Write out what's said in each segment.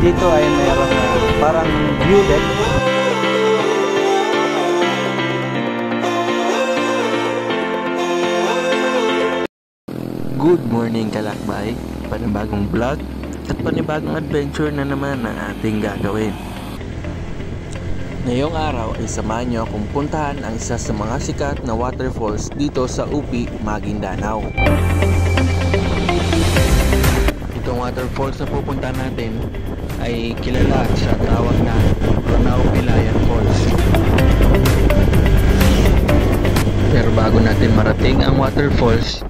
dito ay mayroong parang view deck. Good morning kalakbay, panibagong vlog at panibagong adventure na naman na ating gagawin. Ngayong araw ay samahan nyo akong puntahan ang isa sa mga sikat na waterfalls dito sa UP, Maguindanao. Itong waterfalls na pupuntahan natin ay kilala sa tawag na Ranao Pilayan Falls. Pero bago natin marating ang waterfalls,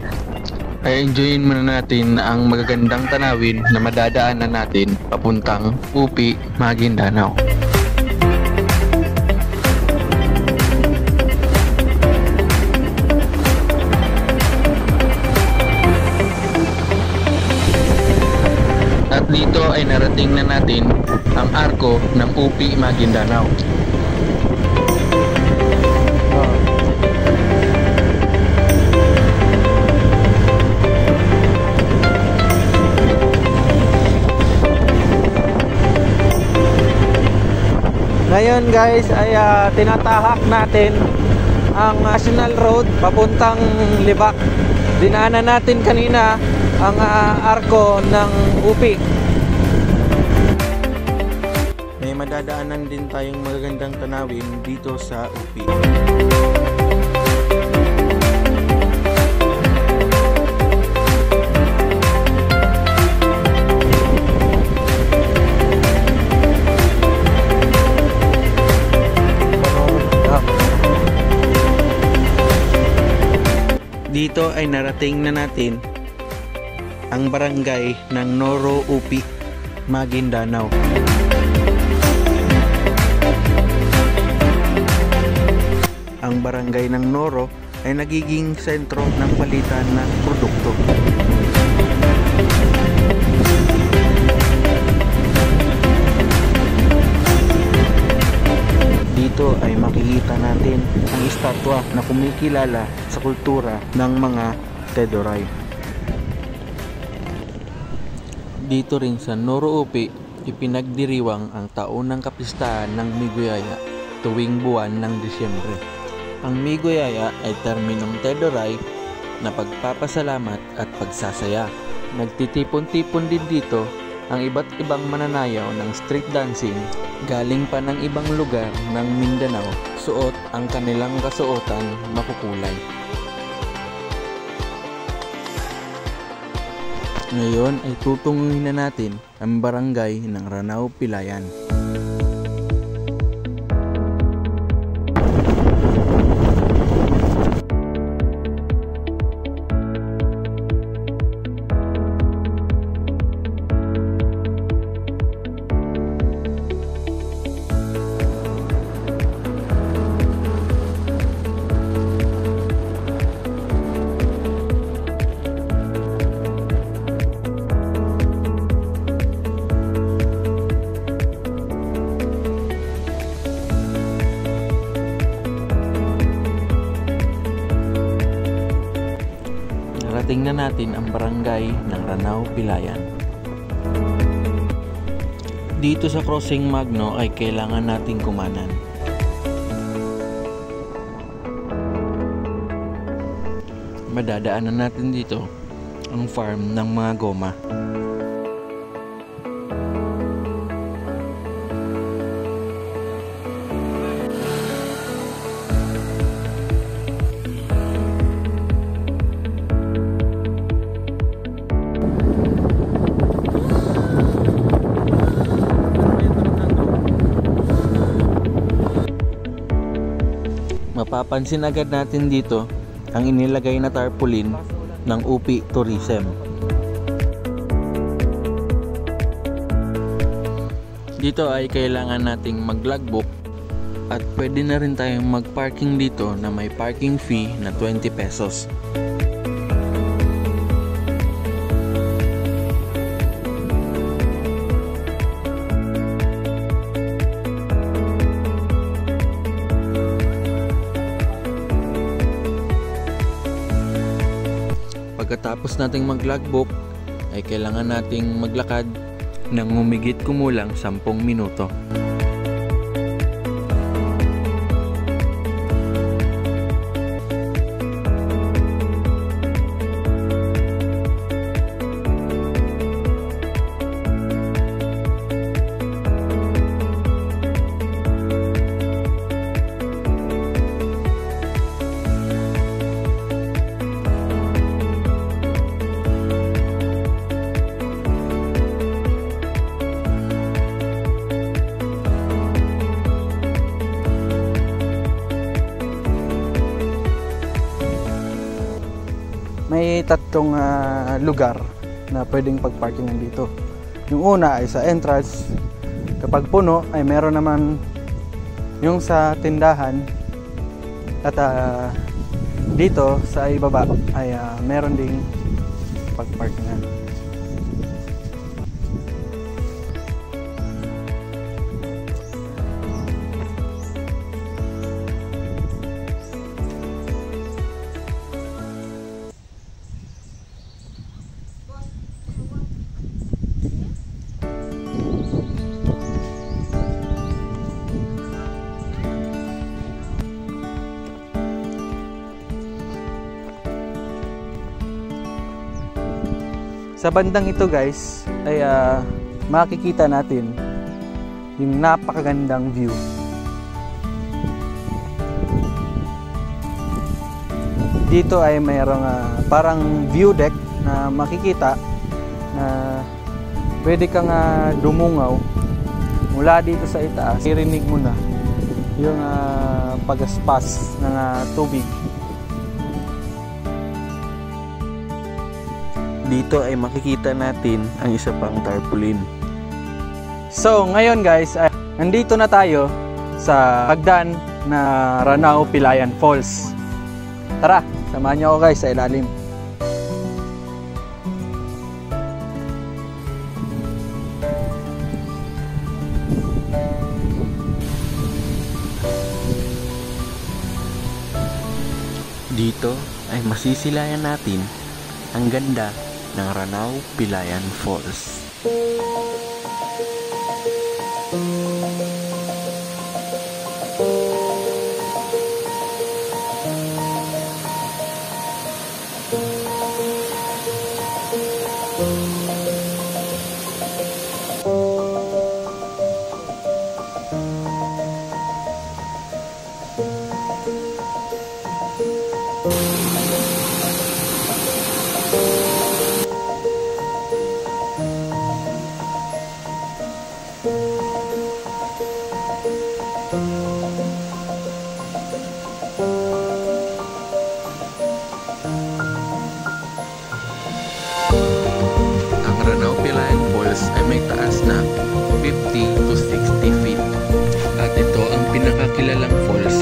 ay enjoyin muna natin ang magagandang tanawin na madadaanan natin papuntang UP, Maguindanao. At dito ay narating na natin ang arko ng UP, Maguindanao. Ngayon guys ay tinatahak natin ang National Road papuntang Libak. Dinaanan natin kanina ang arko ng UP. May madadaanan din tayong magagandang tanawin dito sa UP. Dito ay narating na natin ang barangay ng Noro, UP, Maguindanao. Ang barangay ng Noro ay nagiging sentro ng palitan ng produkto. Dito ay makikita natin ang estatwa na kumikilala sa kultura ng mga Tedoray. Dito rin sa Noro, UP, ipinagdiriwang ang taunang kapistahan ng Miguyaya tuwing buwan ng Disyembre. Ang Miguyaya ay terminong Tedoray na pagpapasalamat at pagsasaya. Nagtitipon-tipon din dito ang iba't ibang mananayaw ng street dancing galing pa ng ibang lugar ng Mindanao. Suot ang kanilang kasuotan makukulay. Ngayon ay tutungin na natin ang barangay ng Ranao Pilayan. Tingnan natin ang barangay ng Ranao Pilayan. Dito sa Crossing Magno ay kailangan nating kumanan. Madadaanan natin dito ang farm ng mga goma. Mapapansin agad natin dito ang inilagay na tarpaulin ng UP Tourism. Dito ay kailangan nating mag-logbook at pwede na rin tayong mag-parking dito na may parking fee na 20 pesos. Pagkatapos nating mag-logbook ay kailangan nating maglakad nang humigit kumulang 10 minuto. May tatlong lugar na pwedeng pagparkingan dito. Yung una ay sa entrance. Kapag puno ay meron naman yung sa tindahan. At dito sa ibaba ay meron ding pagparkingan. Sa bandang ito guys ay makikita natin yung napakagandang view. Dito ay mayroong parang view deck na makikita na pwede kang dumungaw mula dito sa itaas. Irinig mo na yung pagaspas ng tubig. Dito ay makikita natin ang isa pang tarpaulin. So ngayon guys, nandito na tayo sa hagdan na Ranao Pilayan Falls. Tara, samahan niyo ako guys sa ilalim. Dito ay masisilayan natin ang ganda ng Ranao Pilayan Falls. Ang Ranao Pilayan Falls ay may taas na 50 to 60 feet at ito ang pinakakilalang falls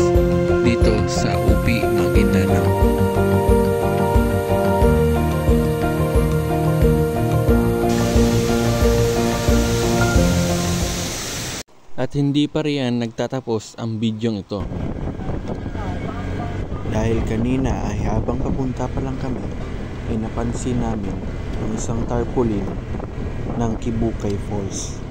dito sa UP Maguindanao. At hindi pa riyan nagtatapos ang bidyong ito. Dahil kanina ay habang papunta pa lang kami ay napansin namin ang isang tarpaulin ng Kibukay Falls.